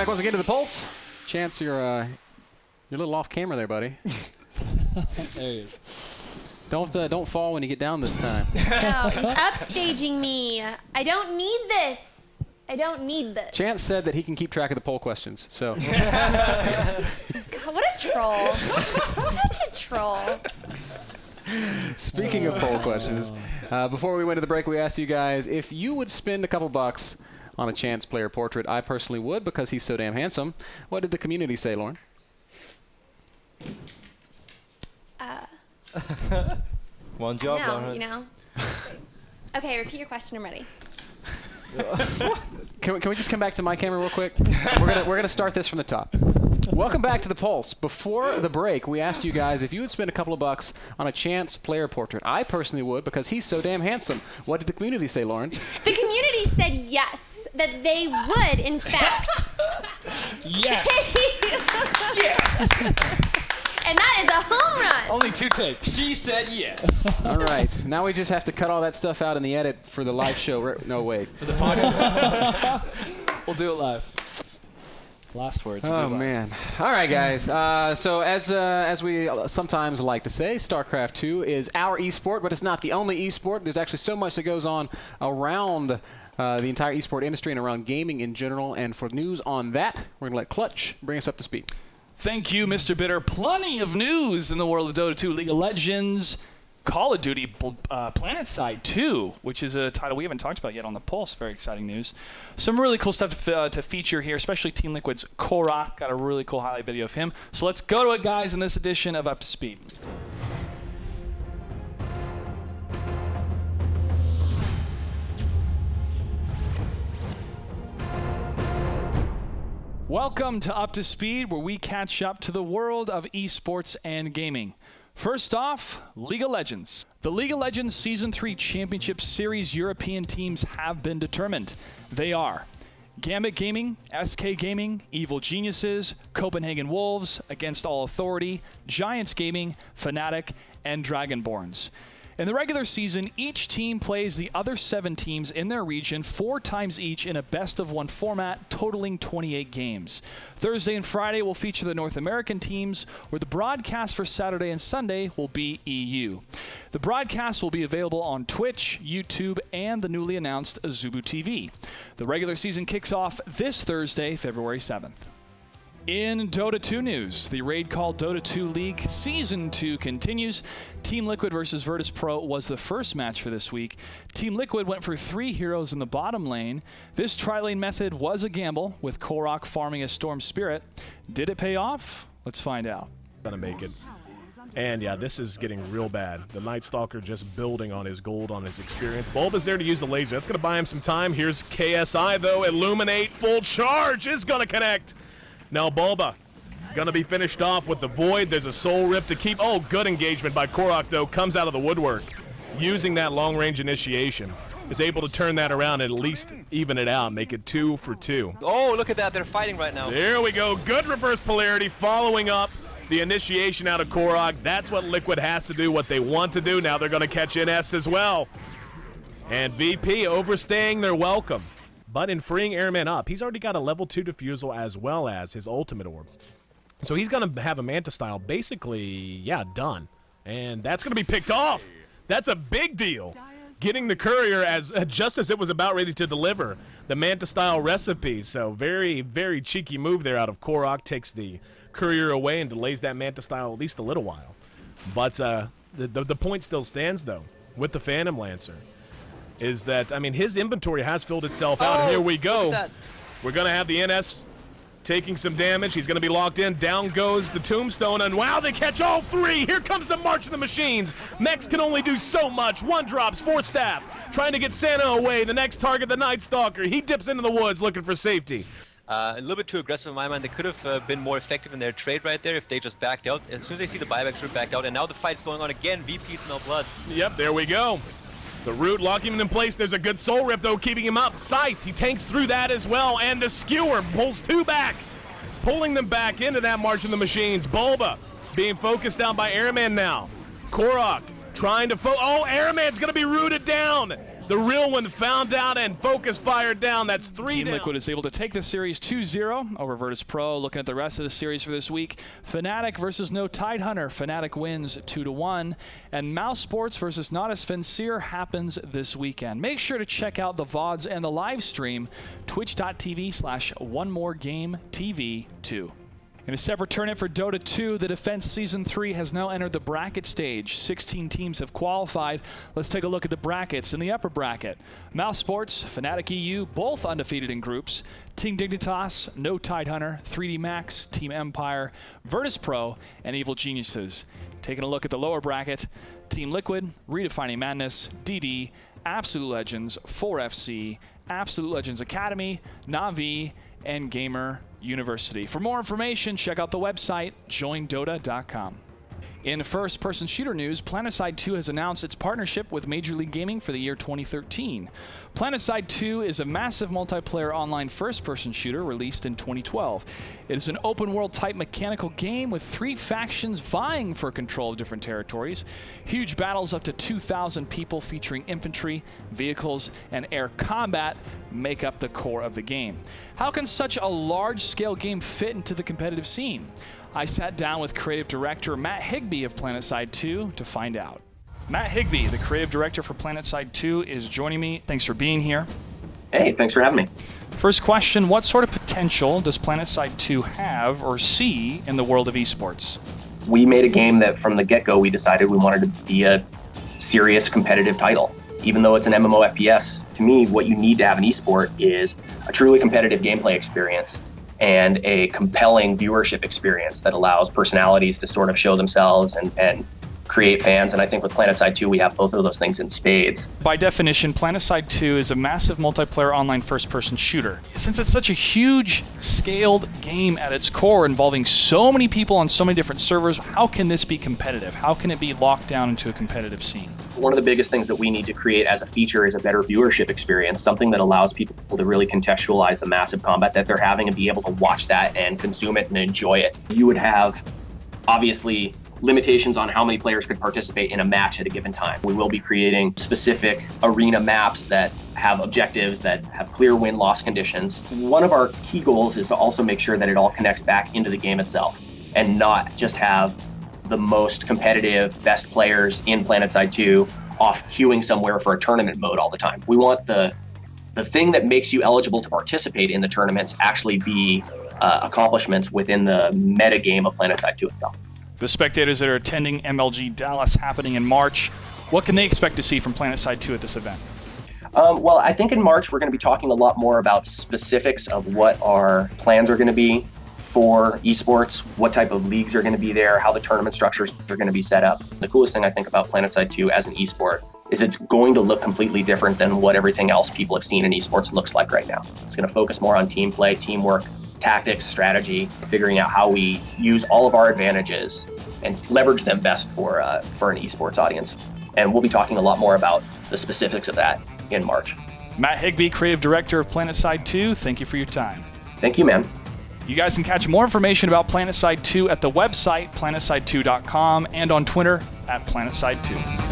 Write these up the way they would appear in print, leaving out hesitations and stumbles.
back once again to the Pulse. Chance, you're a little off camera there, buddy. There he is. Don't fall when you get down this time. No, it's upstaging me. I don't need this. I don't need this. Chance said that he can keep track of the poll questions, so. God, what a troll. Such a troll. Speaking of poll questions, before we went to the break, we asked you guys if you would spend a couple bucks on a Chance player portrait. I personally would because he's so damn handsome. What did the community say, Lauren? One job, No, Lauren. you know. Okay, repeat your question. I'm ready. Can we just come back to my camera real quick? We're gonna start this from the top. Welcome back to the Pulse. Before the break, we asked you guys if you would spend a couple of bucks on a Chance player portrait. I personally would because he's so damn handsome. What did the community say, Lauren? The community said yes, that they would, in fact. Yes. Yes. And that is a home run. Only 2 takes. She said yes. All right. Now we just have to cut all that stuff out in the edit for the live show. No, wait. For the podcast. We'll do it live. Last words. Oh, man. All right, guys. So as we sometimes like to say, StarCraft II is our esport, but it's not the only esport. There's actually so much that goes on around the entire esport industry and around gaming in general. And for news on that, we're going to let Clutch bring us up to speed. Thank you, Mr. Bitter. Plenty of news in the world of Dota 2, League of Legends, Call of Duty, Planetside II, which is a title we haven't talked about yet on the Pulse. Very exciting news. Some really cool stuff to feature here, especially Team Liquid's Korok. Got a really cool highlight video of him. So let's go to it, guys, in this edition of Up to Speed. Welcome to Up to Speed, where we catch up to the world of esports and gaming. First off, League of Legends. The League of Legends Season 3 Championship Series European teams have been determined. They are Gambit Gaming, SK Gaming, Evil Geniuses, Copenhagen Wolves, Against All Authority, Giants Gaming, Fnatic, and Dragonborns. In the regular season, each team plays the other 7 teams in their region 4 times each in a best-of-1 format, totaling 28 games. Thursday and Friday will feature the North American teams, where the broadcast for Saturday and Sunday will be EU. The broadcast will be available on Twitch, YouTube, and the newly announced Azubu TV. The regular season kicks off this Thursday, February 7th. In Dota 2 news, the raid called Dota 2 League Season 2 continues. Team Liquid versus Virtus Pro was the first match for this week. Team Liquid went for 3 heroes in the bottom lane. This tri-lane method was a gamble, with Korok farming a Storm Spirit. Did it pay off? Let's find out. Gonna make it. And yeah, this is getting real bad. The Night Stalker just building on his gold, on his experience. Bulb is there to use the laser. That's gonna buy him some time. Here's KSI though. Illuminate, full charge is gonna connect. Now Bulba gonna be finished off with the Void. There's a Soul Rip to keep. Oh, good engagement by Korok though. Comes out of the woodwork. Using that long-range initiation. Is able to turn that around and at least even it out. Make it 2 for 2. Oh, look at that. They're fighting right now. There we go. Good reverse polarity following up the initiation out of Korok. That's what Liquid has to do, what they want to do. Now they're gonna catch NS as well. And VP overstaying their welcome. But in freeing Airman up, he's already got a level 2 defusal as well as his ultimate orb. So he's going to have a Manta style basically, yeah, done. And that's going to be picked off. That's a big deal. Getting the courier just as it was about ready to deliver the Manta style recipe. So very, very cheeky move there out of Korok. Takes the courier away and delays that Manta style at least a little while. But the point still stands though with the Phantom Lancer. Is that, I mean, his inventory has filled itself out, and here we go. We're going to have the NS taking some damage. He's going to be locked in. Down goes the Tombstone, and wow, they catch all 3. Here comes the March of the Machines. Mechs can only do so much. 1 drops, 4 staff. Trying to get Santa away. The next target, the Night Stalker. He dips into the woods looking for safety. A little bit too aggressive in my mind. They could have been more effective in their trade right there if they just backed out. As soon as they see the buyback, should have backed out. And now the fight's going on again. VP smell blood. Yep, there we go. The root locking him in place. There's a good Soul Rip, though, keeping him up. Scythe, he tanks through that as well. And the Skewer pulls 2 back, pulling them back into that March of the Machines. Bulba being focused down by Airman now. Korok trying to oh, Airman's going to be rooted down. The real one found out and focus fired down. That's 3 Team down. Liquid is able to take the series 2-0 over Virtus Pro. Looking at the rest of the series for this week, Fnatic versus No Tidehunter. Fnatic wins 2-1. And Mouse Sports versus Natus Vincere happens this weekend. Make sure to check out the VODs and the live stream, twitch.tv/OneMoreGameTV2. In a separate tournament for Dota 2, the Defense Season 3 has now entered the bracket stage. 16 teams have qualified. Let's take a look at the brackets. In the upper bracket, Mouse Sports, Fnatic EU, both undefeated in groups. Team Dignitas, No Tidehunter, 3D Max, Team Empire, Virtus Pro, and Evil Geniuses. Taking a look at the lower bracket, Team Liquid, Redefining Madness, DD, Absolute Legends, 4FC, Absolute Legends Academy, Na'Vi, and Gamer University. For more information, check out the website joindota.com. In first-person shooter news, Planetside II has announced its partnership with Major League Gaming for the year 2013. Planetside II is a massive multiplayer online first-person shooter released in 2012. It is an open-world type mechanical game with 3 factions vying for control of different territories. Huge battles up to 2,000 people featuring infantry, vehicles, and air combat make up the core of the game. How can such a large-scale game fit into the competitive scene? I sat down with creative director Matt Higbee of Planetside II to find out. Matt Higbee, the creative director for Planetside II, is joining me. Thanks for being here. Hey, thanks for having me. First question, what sort of potential does Planetside II have or see in the world of esports? We made a game that from the get-go we decided we wanted to be a serious competitive title. Even though it's an MMO FPS, to me what you need to have in esport is a truly competitive gameplay experience and a compelling viewership experience that allows personalities to sort of show themselves and create fans. And I think with Planetside II, we have both of those things in spades. By definition, Planetside II is a massive multiplayer online first-person shooter. Since it's such a huge scaled game at its core, involving so many people on so many different servers, how can this be competitive? How can it be locked down into a competitive scene? One of the biggest things that we need to create as a feature is a better viewership experience, something that allows people to really contextualize the massive combat that they're having and be able to watch that and consume it and enjoy it. You would have, obviously, limitations on how many players could participate in a match at a given time. We will be creating specific arena maps that have objectives, that have clear win-loss conditions. One of our key goals is to also make sure that it all connects back into the game itself and not just have the most competitive, best players in Planetside 2 off queuing somewhere for a tournament mode all the time. We want the thing that makes you eligible to participate in the tournaments actually be accomplishments within the meta game of Planetside 2 itself. The spectators that are attending MLG Dallas happening in March, what can they expect to see from Planetside 2 at this event? Well, I think in March we're going to be talking a lot more about specifics of what our plans are going to be for esports, what type of leagues are going to be there, how the tournament structures are going to be set up. The coolest thing I think about Planetside 2 as an esport is it's going to look completely different than what everything else people have seen in esports looks like right now. It's going to focus more on team play, teamwork, tactics, strategy, figuring out how we use all of our advantages and leverage them best for an esports audience. And we'll be talking a lot more about the specifics of that in March. Matt Higbee, creative director of Planetside 2, thank you for your time. Thank you, man. You guys can catch more information about Planetside 2 at the website, planetside2.com, and on Twitter at Planetside2.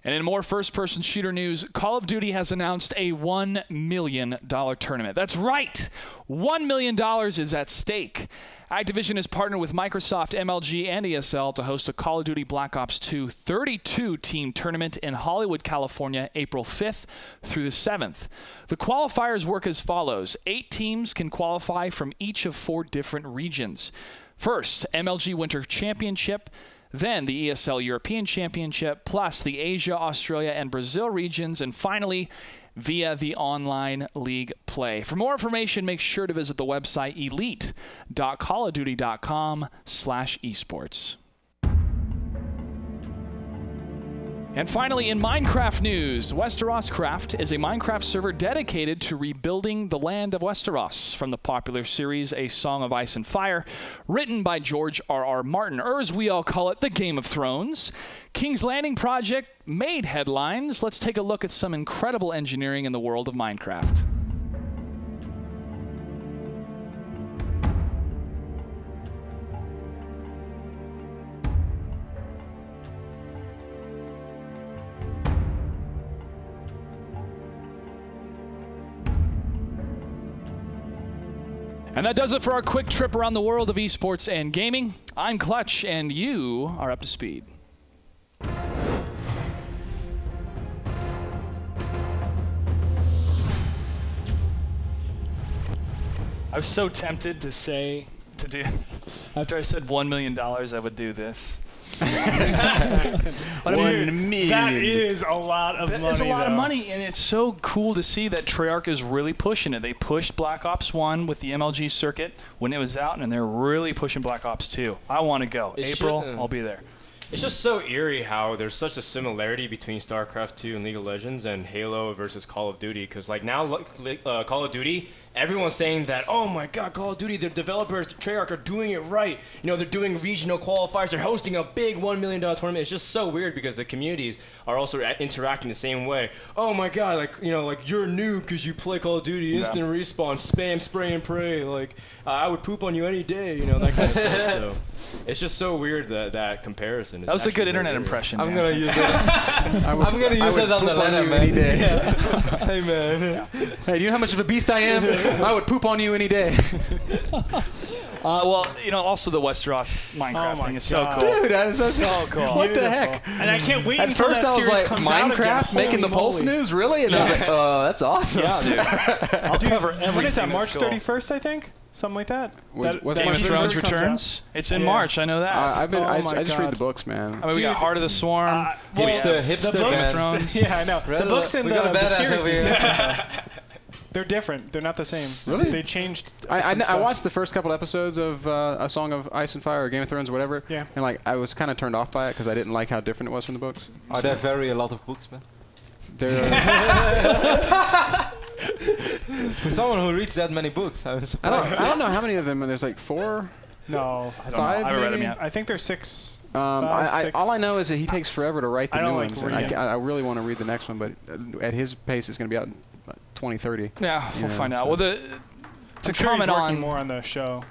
And in more first-person shooter news, Call of Duty has announced a $1 million tournament. That's right! $1 million is at stake. Activision has partnered with Microsoft, MLG, and ESL to host a Call of Duty Black Ops II 32-team tournament in Hollywood, California, April 5th through the 7th. The qualifiers work as follows. 8 teams can qualify from each of 4 different regions. First, MLG Winter Championship, then the ESL European Championship, plus the Asia, Australia, and Brazil regions, and finally, via the online league play. For more information, make sure to visit the website elite.callofduty.com/esports. And finally, in Minecraft news, WesteroScraft is a Minecraft server dedicated to rebuilding the land of Westeros from the popular series A Song of Ice and Fire, written by George R.R. Martin, or as we all call it, the Game of Thrones. King's Landing project made headlines. Let's take a look at some incredible engineering in the world of Minecraft. And that does it for our quick trip around the world of esports and gaming. I'm Clutch, and you are up to speed. I was so tempted to say, after I said $1 million, I would do this. But that is a lot of money. It's a lot of money, and it's so cool to see that Treyarch is really pushing it. They pushed Black Ops 1 with the MLG circuit when it was out, and they're really pushing Black Ops 2. I want to go. April, I'll be there. It's just so eerie how there's such a similarity between StarCraft II and League of Legends and Halo versus Call of Duty. Because like now, Call of Duty, everyone's saying that, oh my God, Call of Duty, the developers, Treyarch are doing it right. You know, they're doing regional qualifiers. They're hosting a big $1 million tournament. It's just so weird because the communities are also interacting the same way. Oh my God, like, you know, like you're new because you play Call of Duty, instant respawn, spam, spray, and pray. Like, I would poop on you any day, you know, that kind of stuff. So it's just so weird that comparison. That was a good internet impression. I'm gonna use it. I'm gonna use it on the letter, man. Hey, man. Hey, do you know how much of a beast I am? I would poop on you any day. Well, you know, also the Westeros Minecraft thing is so cool. Dude, that is so cool. What the heck? And I can't wait At until first that I was series like, comes out again. Minecraft making the Pulse news? Really? And I was like, that's awesome. Yeah, dude. I'll cover everything. When is that? March cool. 31st, I think? Something like that? Game of Thrones returns? It's in March, I know that. I just read the books, man. I mean, we got Heart of the Swarm. Hipster, the books, man. Yeah, I know. The books and the series. They're different. They're not the same. Really? They changed. I watched the first couple episodes of A Song of Ice and Fire or Game of Thrones or whatever. Yeah. And like I was kind of turned off by it because I didn't like how different it was from the books. Are there a lot of books, man? For someone who reads that many books, I'm surprised. I don't know how many of them. There's like 4. No, I don't know. 5. I haven't read them maybe? yet. I think there's 6. All I know is that he takes forever to write the I new don't ones. like And reading. I really want to read the next one, but at his pace, it's going to be out in 2030. Yeah, we'll find out. so- Well, to I'm sure he's comment working on more on the show.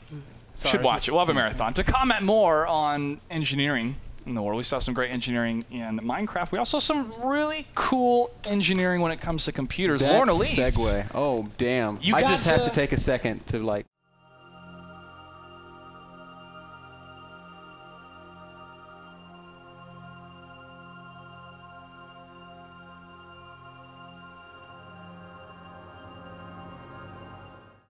should Sorry. watch it. We'll have a marathon. To comment more on engineering in the world, we saw some great engineering in Minecraft. We also saw some really cool engineering when it comes to computers. That Lauren Elise. segue. Oh, damn. You I got just have to- to take a second to like